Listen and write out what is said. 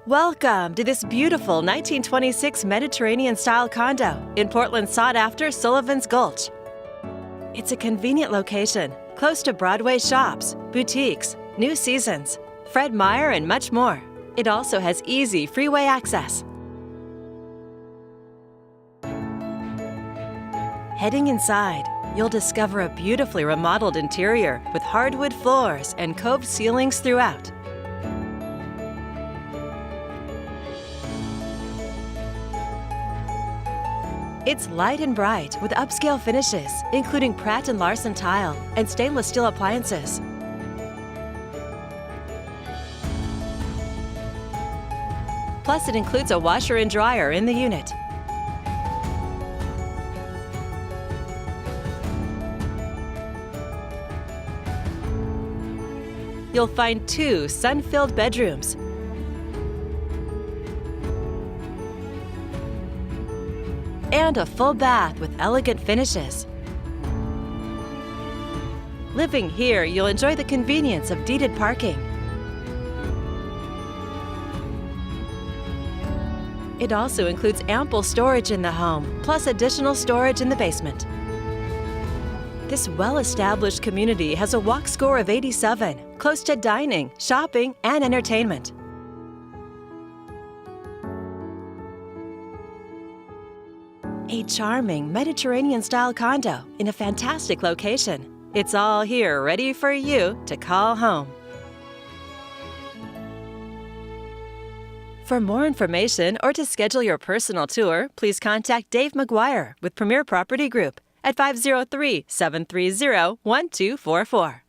Welcome to this beautiful 1926 Mediterranean-style condo in Portland's sought-after Sullivan's Gulch. It's a convenient location, close to Broadway shops, boutiques, New Seasons, Fred Meyer, and much more. It also has easy freeway access. Heading inside, you'll discover a beautifully remodeled interior with hardwood floors and coved ceilings throughout. It's light and bright with upscale finishes, including Pratt Larson tile and stainless steel appliances. Plus, it includes a washer and dryer in the unit. You'll find 2 sun-filled bedrooms, and a full bath with elegant finishes. Living here, you'll enjoy the convenience of deeded parking. It also includes ample storage in the home, plus additional storage in the basement. This well-established community has a walk score of 87, close to dining, shopping, and entertainment. A charming Mediterranean-style condo in a fantastic location. It's all here ready for you to call home. For more information or to schedule your personal tour, please contact Dave McGuire with Premier Property Group at 503-730-1244.